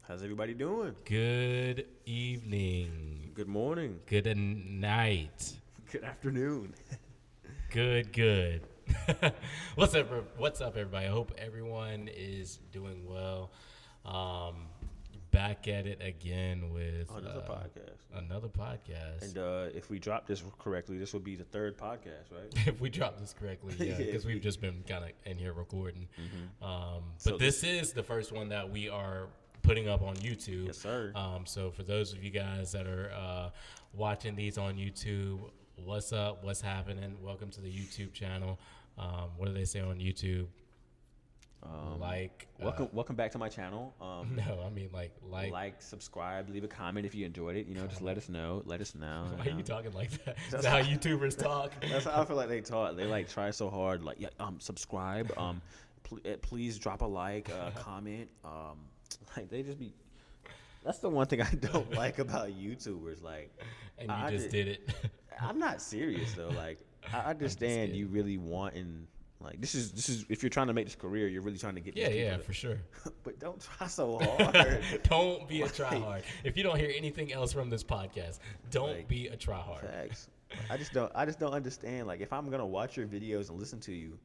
How's everybody doing? Good evening. Good morning. Good night. Good afternoon. Good. What's up, everybody? I hope everyone is doing well. Back at it again with another podcast. And if we drop this correctly, this will be the third podcast, right? If we drop this correctly, yeah, because we've just been kind of in here recording. Mm-hmm. But this is the first one that we are putting up on YouTube. Yes, sir. So for those of you guys that are watching these on YouTube, what's up? What's happening? Welcome to the YouTube channel. What do they say on YouTube? Welcome back to my channel. No, I mean like, subscribe, leave a comment if you enjoyed it. Just let us know. Why are you talking like that? That's how YouTubers talk. That's how I feel like they talk. They try so hard. Subscribe. Please drop a like, comment. They just be. That's the one thing I don't like about YouTubers. And you just did it. I'm not serious though. I understand you really want and. This is if you're trying to make this career, you're really trying to get for sure. But don't try so hard. Don't be a tryhard. If you don't hear anything else from this podcast, don't be a tryhard. Facts. I just don't understand. If I'm gonna watch your videos and listen to you,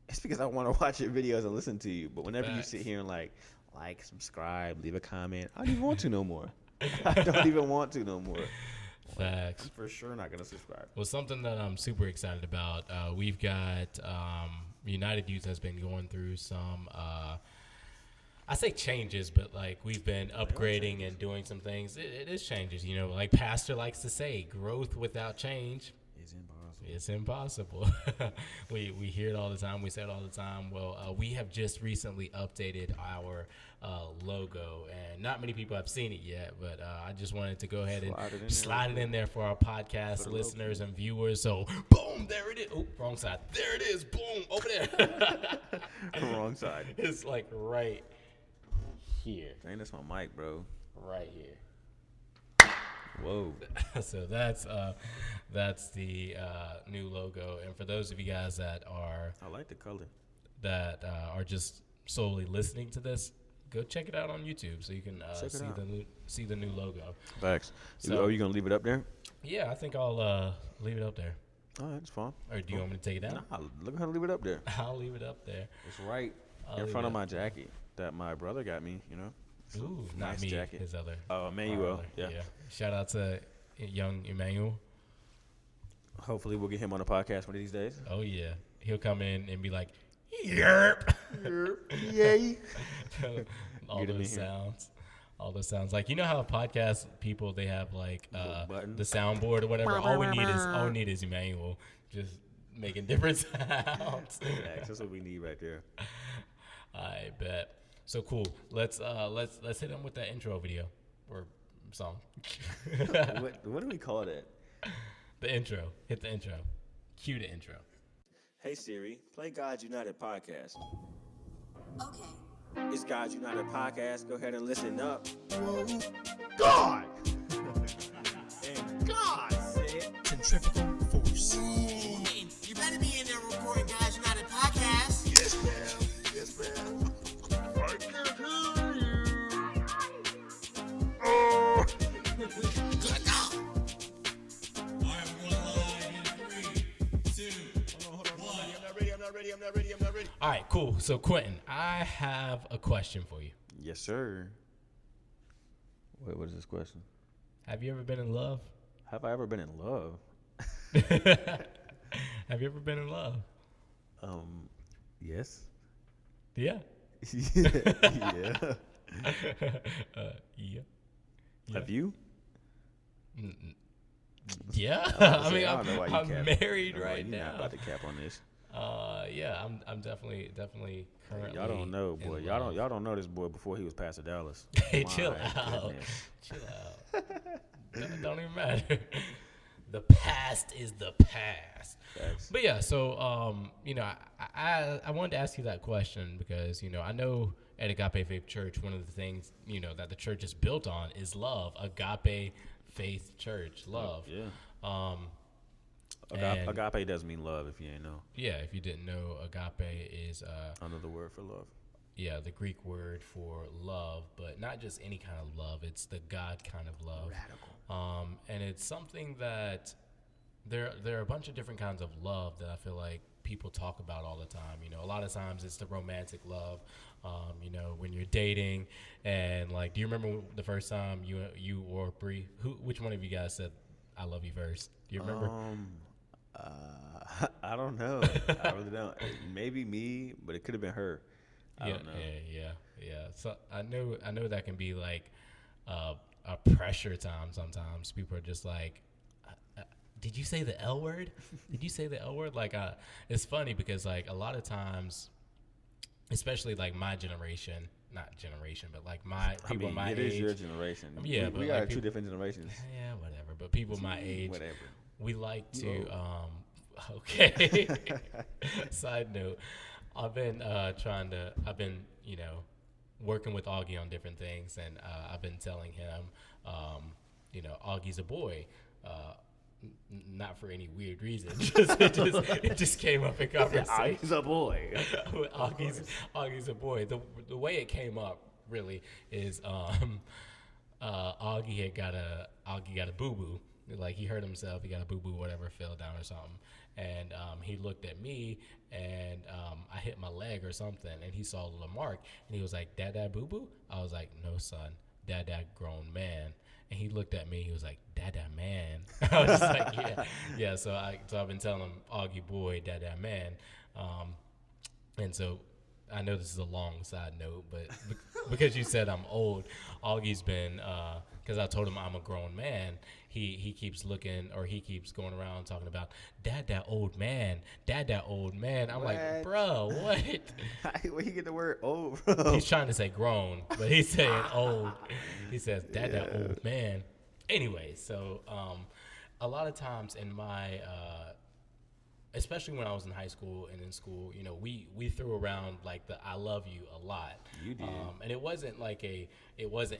it's because I want to watch your videos and listen to you. But whenever you sit here and like, subscribe, leave a comment, I don't even want to no more. I don't even want to no more. Facts. I'm for sure not gonna subscribe. Well, something that I'm super excited about. We've got United Youth has been going through some. I say changes, but we've been upgrading and doing some things. It is changes, like Pastor likes to say, growth without change is impossible. It's impossible. we hear it all the time. We say it all the time. Well, we have just recently updated our logo, and not many people have seen it yet, but I just wanted to go ahead and slide it in there for our podcast listeners and viewers. So, boom, there it is. Oh, wrong side. There it is. Boom, over there. Wrong side. It's right here. Dang, that's my mic, bro. Right here. Whoa. So that's the new logo. And for those of you guys that are, I like the color, that are just solely listening to this, go check it out on YouTube so you can see the new logo. Thanks. So, are you gonna leave it up there? Yeah, I think I'll leave it up there. All right, that's fine. Or do you want me to take it down? Nah, look how to leave it up there. I'll leave it up there. It's right in front of my jacket that my brother got me. Ooh, nice not me. Jacket. His other. Oh, Emmanuel. Yeah. Shout out to young Emmanuel. Hopefully, we'll get him on the podcast one of these days. Oh yeah, he'll come in and be like, "Yerp, yay!" all those sounds. How podcast people, they have the soundboard or whatever. All we need is Emmanuel just making different sounds. That's what we need right there. I bet. So cool. Let's hit him with that intro video or song. What do we call that? The intro. Hit the intro. Cue the intro. Hey Siri, play God's United podcast. Okay. It's God's United podcast. Go ahead and listen up. God! And God said Centrifugal force. You better be in there recording Guys United podcast. Yes, ma'am. Yes, ma'am. I can't hear you. Oh. Good God. I'm not ready. All right, cool. So Quentin, I have a question for you. Yes, sir. Wait, what is this question? Have you ever been in love? Have I ever been in love? Have you ever been in love? Yes. Yeah. Yeah. Yeah. Have you? Yeah. I mean, don't know why you I'm cap. married right You're now. not about to cap on this. Yeah, I'm definitely currently. Y'all don't know, boy. in Y'all love. don't know this boy before he was Pastor Dallas. Hey, My chill out. goodness. Chill out. Don't even matter. The past is the past. Facts. But yeah, so I wanted to ask you that question because I know at Agape Faith Church, one of the things that the church is built on is love. Agape Faith Church, love. Yeah. Agape does mean love, if you ain't know. Yeah, if you didn't know, agape is another word for love. the Greek word for love, but not just any kind of love. It's the God kind of love. Radical. And it's something that there are a bunch of different kinds of love that I feel like people talk about all the time. You know, a lot of times it's the romantic love. You know, when you're dating, and like, do you remember the first time you or Bree, which one of you guys said I love you first? Do you remember? I don't know. I really don't. Maybe me, but it could have been her. I don't know. Yeah. So I know that can be like a pressure time sometimes. People are just like, did you say the L word? Did you say the L word? Like, it's funny because like a lot of times, especially like my generation, not generation, but like people my age. It is your generation. Yeah, we like are two different generations. Yeah, whatever. But people my age, Whatever. we like to. Okay. Side note, I've been you know, working with Augie on different things, and I've been telling him, you know, Augie's a boy. Not for any weird reason. It just came up in conversation. Augie's a boy. Augie's a boy. The way it came up really is Augie got a boo boo. Like, he hurt himself. He got a boo boo, whatever, fell down or something. And he looked at me, and I hit my leg or something, and he saw a little mark, and he was like, "Dad, boo boo?" I was like, "No, son, dad, grown man." And he looked at me. He was like, "Dad, man." I was just like, yeah. So I've been telling him, Augie boy, dad, man. And so I know this is a long side note, but because you said I'm old, Augie's been, because I told him I'm a grown man. He keeps looking, or he keeps going around talking about dad, old man, dad, old man. I'm like, bro, what? Where you get the word old, bro? He's trying to say grown, but he's saying old. He says dad, old man. Anyway, so a lot of times in my, especially when I was in high school and in school, you know, we threw around like the "I love you" a lot. You did, and it wasn't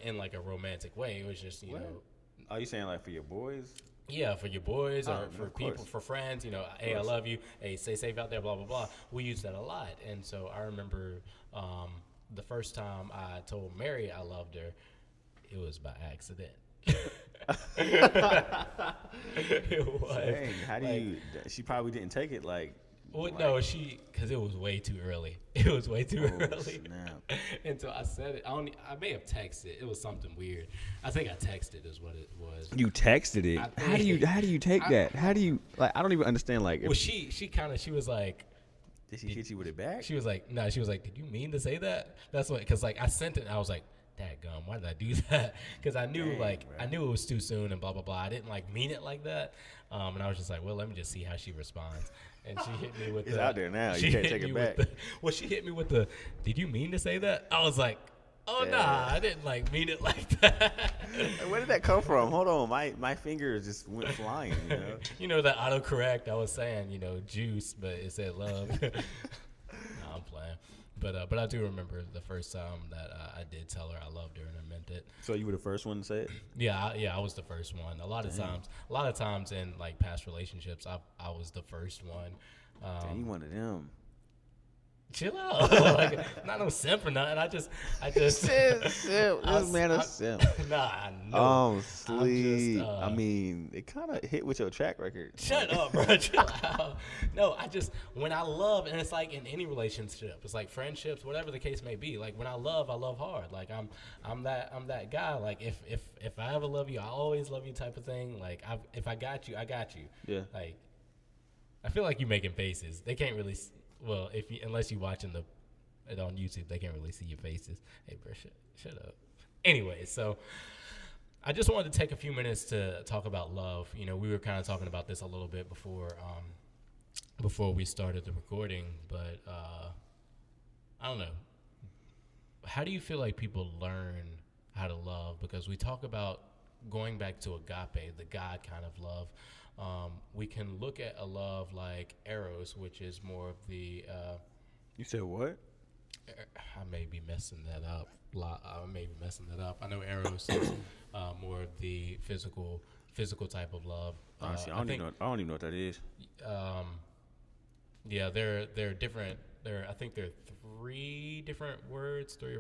in like a romantic way. It was just you know. Are you saying like for your boys? Yeah, for your boys or for people, course. for friends, you know, hey, I love you. Hey, stay safe out there, blah, blah, blah. We use that a lot. And so I remember the first time I told Mary I loved her, it was by accident. It was. Dang, how do you? She probably didn't take it like. Well, no, because it was way too early. It was way too early. Snap. And so I said it. I may have texted. It was something weird. I think I texted is what it was. You texted it. How do you take that? How do you like? I don't even understand. Like, well, she was like. Did she hit you with it back? She was like, no. She was like, did you mean to say that? That's what. Because like I sent it. And I was like, dadgum, why did I do that? Because I knew I knew it was too soon and blah blah blah. I didn't like mean it like that. And I was just like, well, let me just see how she responds. And she hit me with it's out there now. You can't take it back. She hit me with the, did you mean to say that? I was like, oh, nah, I didn't like mean it like that. Where did that come from? Hold on. My fingers just went flying, you know? You know, that autocorrect, I was saying, you know, juice, but it said love. No, I'm playing. But I do remember the first time that I did tell her I loved her and I meant it. So you were the first one to say it? Yeah, I was the first one. A lot of times in like past relationships, I was the first one. Dang, you one of them. Chill out. Like, not no simp or nothing. I just simp. This man a simp. Nah, no. Sleep. I mean, it kind of hit with your track record. Shut up, bro. Chill out. No, when I love, and it's like in any relationship, it's like friendships, whatever the case may be. Like when I love hard. Like I'm that guy. Like if I ever love you, I always love you type of thing. Like if I got you, I got you. Yeah. Like I feel like you making faces. They can't really. Well, unless you're watching it on YouTube, they can't really see your faces. Hey, bro, shut up. Anyway, so I just wanted to take a few minutes to talk about love. You know, we were kind of talking about this a little bit before we started the recording, but I don't know. How do you feel like people learn how to love? Because we talk about going back to agape, the God kind of love. We can look at a love like Eros, which is more of the. You said what? I may be messing that up. I know Eros is more of the physical type of love. Honestly, I don't even know what that is. Yeah, they're different. I think there are 3 or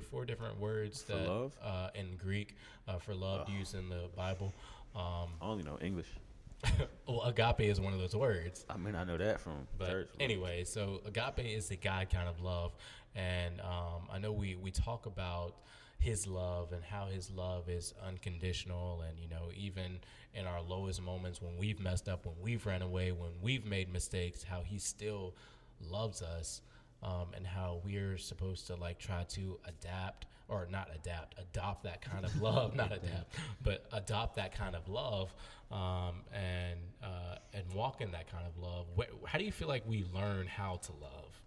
4 different words For that love? in Greek for love used in the Bible. I only know English. Well, agape is one of those words. I mean, I know that from But church. anyway, so agape is the God kind of love, and I know we talk about His love and how His love is unconditional, and even in our lowest moments when we've messed up, when we've ran away, when we've made mistakes, how He still loves us, and how we're supposed to like try to adopt that kind of love, not adapt, but adopt that kind of love, and walk in that kind of love. How do you feel like we learn how to love?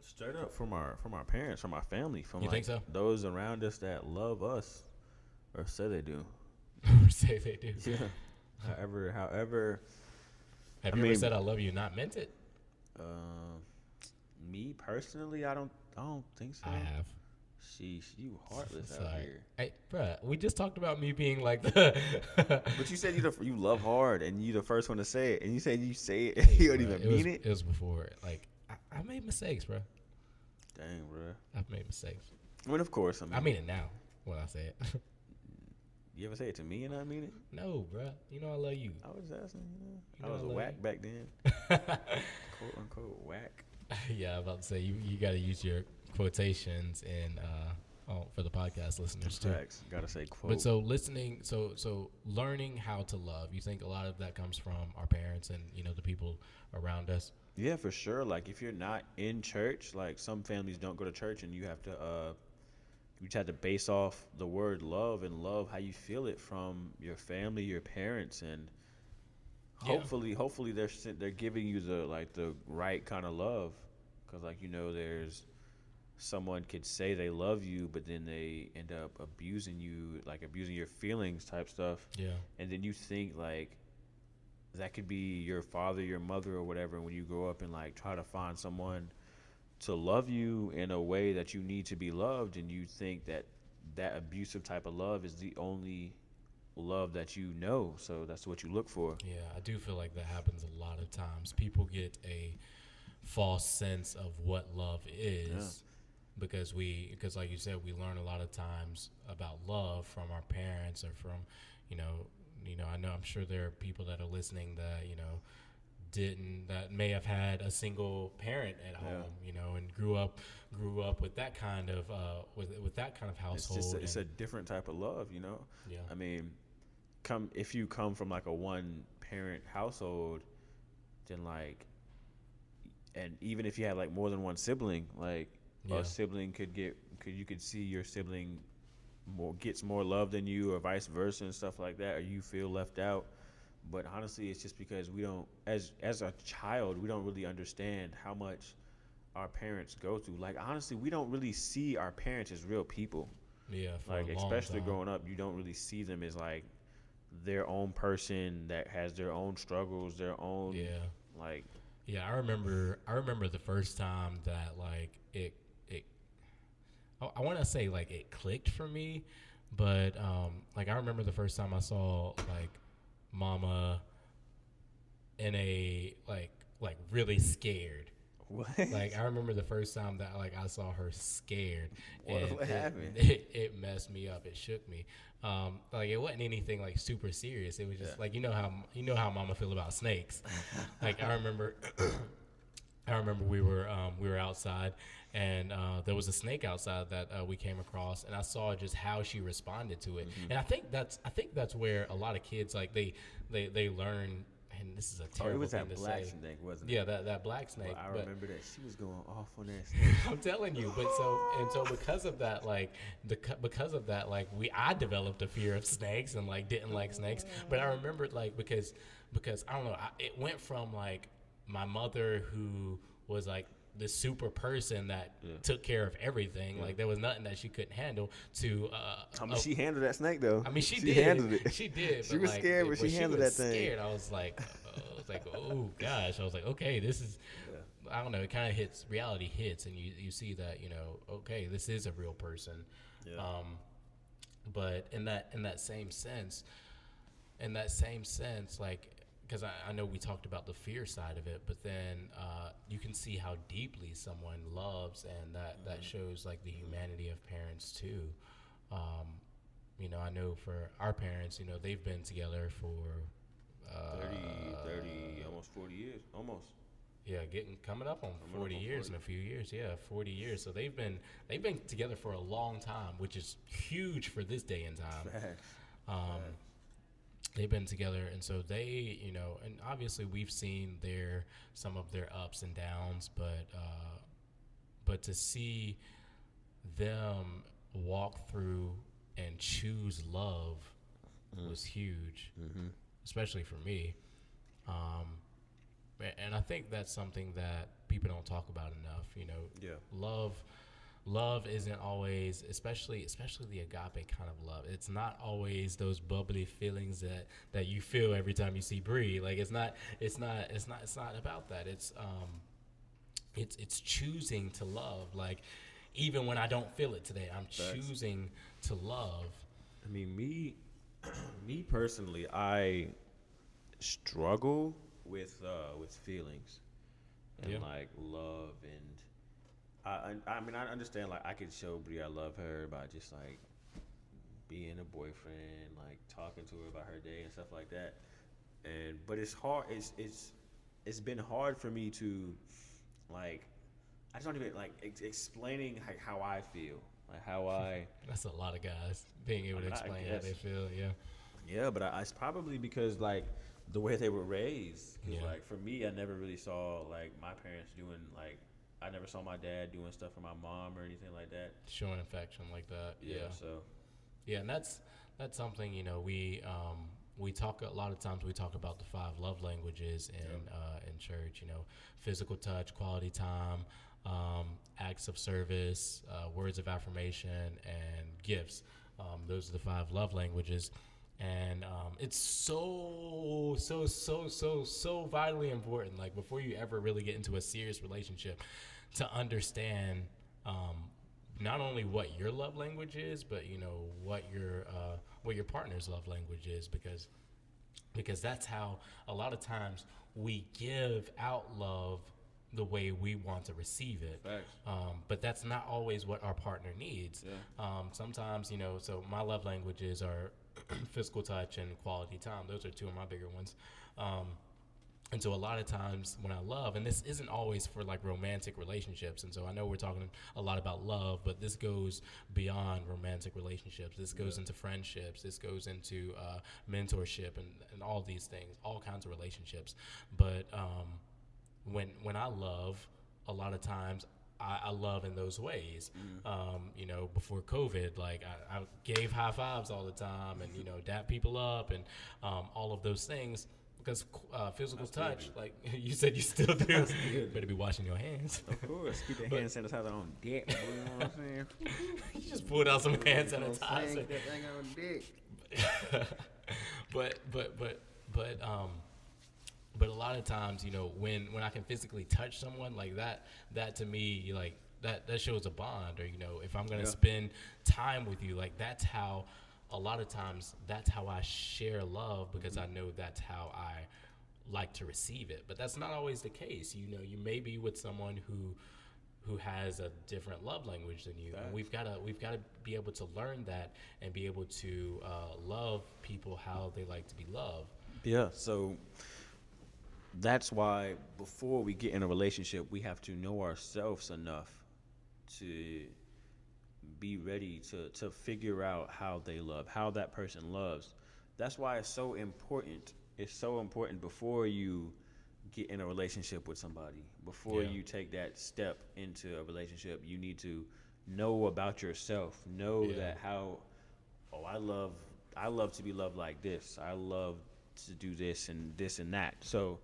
Straight up from our parents, from our family, from You think so? those around us that love us, or say they do. Or say they do. Yeah. However. Have you ever said I love you and not meant it? Me personally, I don't think so. I have. Sheesh, you heartless out Sorry. here. Hey, bruh, we just talked about me being like the. But you said you love hard, and you the first one to say it, and you said you say it, and you don't even mean it. It was before. Like I made mistakes, bro. Dang, bro. I've made mistakes. I mean, of course. I mean it now when I say it. You ever say it to me and I mean it? No, bro. You know I love you. I was asking. You I know was I a love whack you. back then. Quote unquote whack. Yeah, I'm about to say you got to use your quotations and for the podcast listeners too. Facts. Gotta say quote. But so listening, so learning how to love. You think a lot of that comes from our parents and the people around us. Yeah, for sure. Like if you're not in church, like some families don't go to church, and you just have to base off the word love and love how you feel it from your family, your parents, and hopefully they're giving you the right kind of love, because there's someone could say they love you, but then they end up abusing you, like abusing your feelings type stuff. Yeah. And then you think like that could be your father, your mother, or whatever. When you grow up and like try to find someone to love you in a way that you need to be loved, and you think that abusive type of love is the only love that you know, so that's what you look for. Yeah, I do feel like that happens a lot of times. People get a false sense of what love is because like you said, we learn a lot of times about love from our parents or from I'm sure there are people that are listening that that may have had a single parent at home, and grew up with that kind of with that kind of household. It's a different type of love, Yeah. I mean, if you come from like a one parent household, then and even if you have like more than one sibling, like a sibling you could see your sibling gets more love than you, or vice versa and stuff like that, or you feel left out. But honestly, it's just because we don't, as a child, we don't really understand how much our parents go through. Like honestly, we don't really see our parents as real people. Yeah, like especially growing up, you don't really see them as like their own person that has their own struggles, their own Yeah, I remember the first time that like it I want to say like it clicked for me, but like I remember the first time I saw like Mama in a like really scared. What? Like I remember the first time that like I saw her scared. What happened? It messed me up. It shook me. Like it wasn't anything like super serious. It was just like how Mama feel about snakes. Like I remember we were outside, and there was a snake outside that we came across, and I saw just how she responded to it. Mm-hmm. And I think that's where a lot of kids like they learn. And this is a terrible thing to say. It was that black snake, wasn't it? Yeah, that black snake. Well, I remember that she was going off on that snake. I'm telling you, but so because of that, I developed a fear of snakes and like didn't like snakes. But I remembered like because I don't know, it went from like my mother who was like the super person that took care of everything, like there was nothing that she couldn't handle, to I mean, she handled that snake though. I mean, she did. Handled it. She did. She was like, scared, but she handled that thing. Scared. I was like, oh gosh. I was like, okay, this is. I don't know. It kind of hits. Reality hits, and you see that okay, this is a real person. Yeah. But in that same sense, like because I know we talked about the fear side of it, but then you can see how deeply someone loves, and that shows like the humanity of parents too. You know, I know for our parents, you know, they've been together for 30, almost 40 years, almost. Yeah, coming up on 40 years in a few years. Yeah, 40 years. So they've been together for a long time, which is huge for this day and time. Facts. They've been together, and so they, you know, and obviously we've seen some of their ups and downs, but to see them walk through and choose love was huge, especially for me. And I think that's something that people don't talk about enough. You know, love isn't always, especially the agape kind of love. It's not always those bubbly feelings that you feel every time you see Bree. Like it's not about that. It's choosing to love. Like even when I don't feel it today, I'm choosing to love. I mean, me personally, I struggle with feelings and like love, and I mean, I understand, like I could show Brie I love her by just like being a boyfriend, like talking to her about her day and stuff like that, but it's hard. It's been hard for me to like, I just don't even like explaining like how I feel, like how I. That's a lot of guys being able to explain how they feel. Yeah, but it's probably because like the way they were raised. Like for me, I never really saw like my parents doing like, I never saw my dad doing stuff for my mom or anything like that. Showing affection like that. So. Yeah, and that's something, you know, we talk a lot of times. We talk about the 5 love languages in church. You know, physical touch, quality time, acts of service, words of affirmation, and gifts. Those are the 5 love languages. And it's so vitally important, like before you ever really get into a serious relationship, to understand not only what your love language is, but you know what your partner's love language is, because that's how a lot of times we give out love the way we want to receive it. But that's not always what our partner needs. Sometimes, you know, so my love languages are physical touch and quality time. Those are 2 of my bigger ones. And so a lot of times when I love, and this isn't always for like romantic relationships, and so I know we're talking a lot about love, but this goes beyond romantic relationships. This goes into friendships. This goes into mentorship and all these things, all kinds of relationships. But when I love, a lot of times I love in those ways. You know, before COVID, like I gave high fives all the time, and you know, dap people up, and all of those things, because physical touch, like you said, you still do. Better be washing your hands. Of course, keep the hand sanitizer on deck. You know what I'm saying? You just pulled out some hand sanitizer. That thing on deck. But a lot of times, you know, when I can physically touch someone like that to me, like that shows a bond. Or, you know, if I'm gonna spend time with you, like that's how a lot of times that's how I share love, because I know that's how I like to receive it. But that's not always the case. You know, you may be with someone who has a different love language than you. And we've got to be able to learn that and be able to love people how they like to be loved. Yeah, so that's why before we get in a relationship, we have to know ourselves enough to be ready to figure out how they love, how that person loves. That's why it's so important. It's so important before you get in a relationship with somebody, before you take that step into a relationship, you need to know about yourself. Know that I love to be loved like this. I love to do this and that. So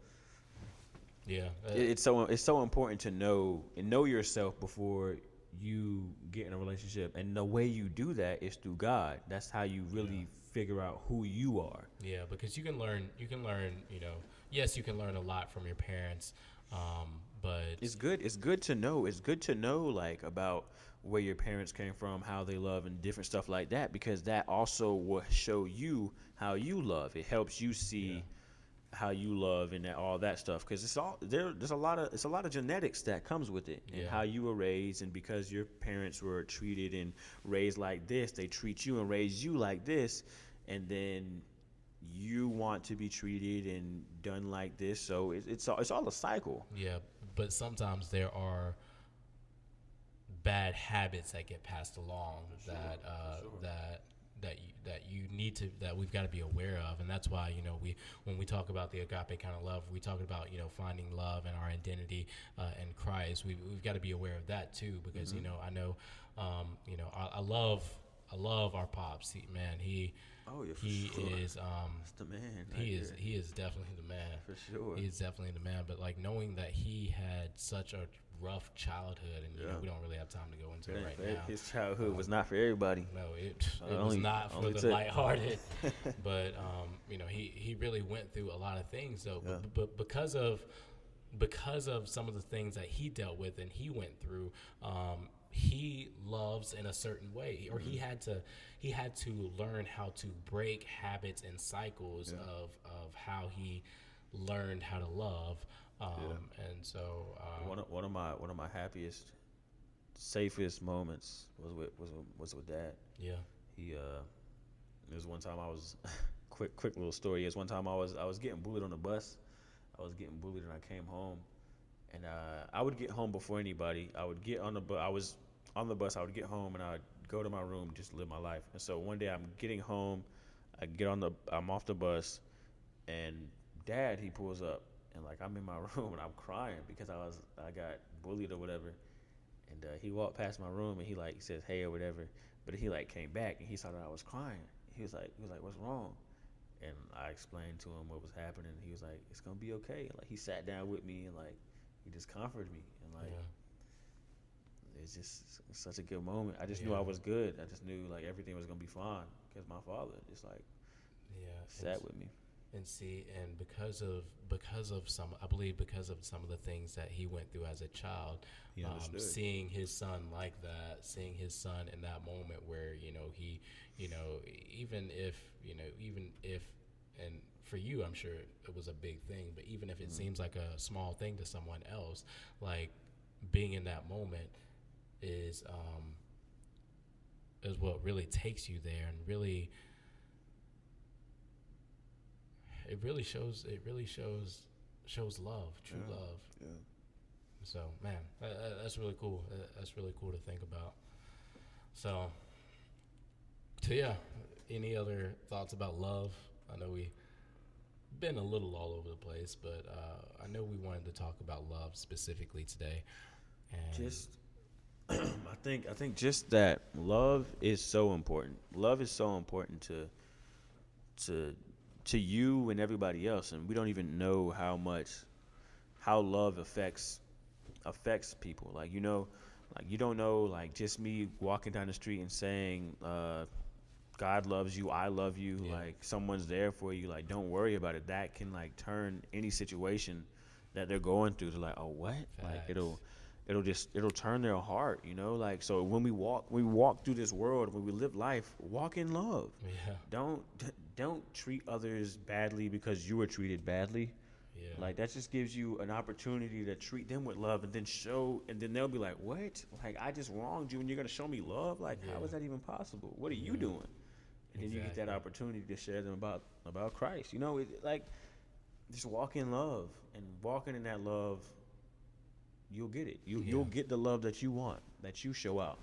it's so important to know yourself before you get in a relationship, and the way you do that is through God. That's how you really figure out who you are. Yeah, because you can learn, you know, yes, you can learn a lot from your parents, but it's good to know like about where your parents came from, how they love, and different stuff like that, because that also will show you how you love. It helps you see how you love and all that stuff, because there's a lot of genetics that comes with it, and how you were raised, and because your parents were treated and raised like this, they treat you and raise you like this, and then you want to be treated and done like this, so it's all a cycle. Yeah, but sometimes there are bad habits that get passed along that you need to, that we've got to be aware of. And that's why, when we talk about the agape kind of love, we talk about, finding love and our identity in Christ. We've got to be aware of that too, because, I know, I love our pops. He is That's the man. he is definitely the man. For sure. He is definitely the man. But like, knowing that he had such a rough childhood, and we don't really have time to go into it right now. His childhood was not for everybody. No, it was not for the lighthearted. But he really went through a lot of things though. Yeah. But because of some of the things that he dealt with and he went through, he loves in a certain way, or he had to learn how to break habits and cycles of how he learned how to love. And so one of my happiest, safest moments was with Dad. Yeah. He there was one time I was quick little story. Is one time I was getting bullied on the bus. I was getting bullied and I came home, and I would get home before anybody. I would get on the bus. I was on the bus. I would get home and I'd go to my room, just live my life. And so one day I'm getting home, I'm off the bus, and Dad, he pulls up. And like, I'm in my room and I'm crying because I got bullied or whatever, and he walked past my room and he says hey or whatever, but he came back and he saw that I was crying. He was like what's wrong? And I explained to him what was happening. He was like, it's gonna be okay. And he sat down with me and he just comforted me, and it's just such a good moment. I just knew I was good. I just knew everything was gonna be fine because my father just sat with me. And see, and because of some of the things that he went through as a child, seeing his son like that, seeing his son in that moment where he, even if, and for you, I'm sure it was a big thing, but even if it seems like a small thing to someone else, being in that moment is what really takes you there, and really. It really shows love, true love. Yeah. So, man, that's really cool. That's really cool to think about. So yeah, any other thoughts about love? I know we've been a little all over the place, but I know we wanted to talk about love specifically today. And Just, I think just that love is so important. Love is so important to you and everybody else, and we don't even know how love affects people. You don't know, just me walking down the street and saying God loves you, I love you, someone's there for you, don't worry about it. That can turn any situation that they're going through to oh, what? It'll turn their heart, so when we walk through this world, when we live life, walk in love. Don't treat others badly because you were treated badly. That just gives you an opportunity to treat them with love, and then they'll be like, what? I just wronged you and you're gonna show me love? How is that even possible? What are you doing? And then you get that opportunity to share them about Christ. Just walk in love, and walking in that love, you'll get it. You'll get the love that you want, that you show out.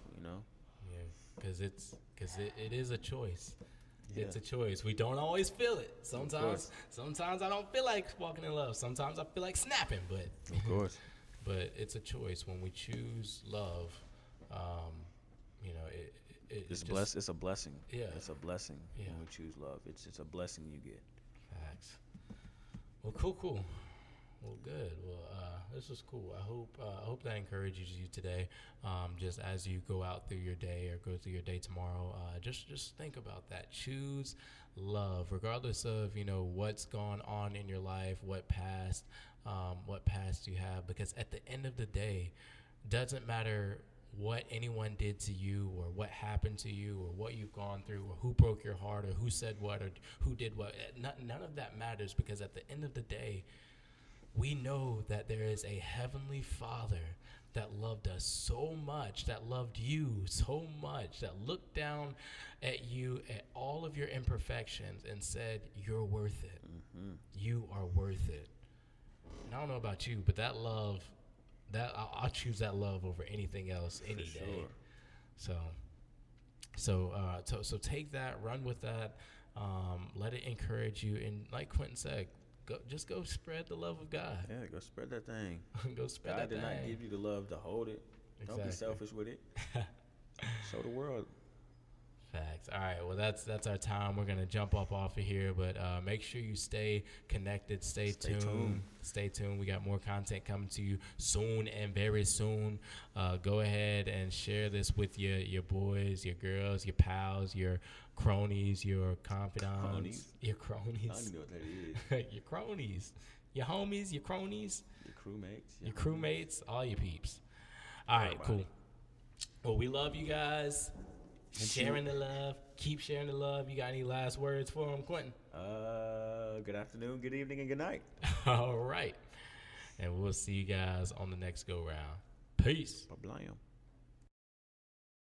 Because it is a choice. Yeah. It's a choice. We don't always feel it. Sometimes I don't feel like walking in love. Sometimes I feel like snapping. But of course, but it's a choice. When we choose love, it's a blessing. Yeah, it's a blessing when we choose love. It's a blessing you get. Facts. Well, cool. Well, good. Well, this was cool. I hope that encourages you today. Just as you go out through your day or go through your day tomorrow, just think about that. Choose love, regardless of what's gone on in your life, what past you have. Because at the end of the day, doesn't matter what anyone did to you or what happened to you or what you've gone through or who broke your heart or who said what or who did what. None of that matters, because at the end of the day, we know that there is a heavenly Father that loved us so much, that loved you so much, that looked down at you, at all of your imperfections, and said, you're worth it. Mm-hmm. You are worth it. And I don't know about you, but that love, I'll choose that love over anything else any day. So take that, run with that, let it encourage you, and like Quentin said, go spread the love of God. Yeah, go spread that thing. Go spread God that thing. did not give you the love to hold it. Exactly. Don't be selfish with it. Show the world. Facts. All right. Well, that's our time. We're gonna jump off of here, but make sure you stay connected. Stay tuned. Stay tuned. We got more content coming to you soon and very soon. Go ahead and share this with your boys, your girls, your pals, your cronies, your confidants, your cronies. I don't even know what that is. Your cronies, your homies, your cronies, your crewmates, your crewmates, all your peeps. All right, cool. Well, we love you guys. Sharing the love. Keep sharing the love. You got any last words for them, Quentin? Good afternoon, good evening, and good night. All right. And we'll see you guys on the next go round. Peace. Bye-bye.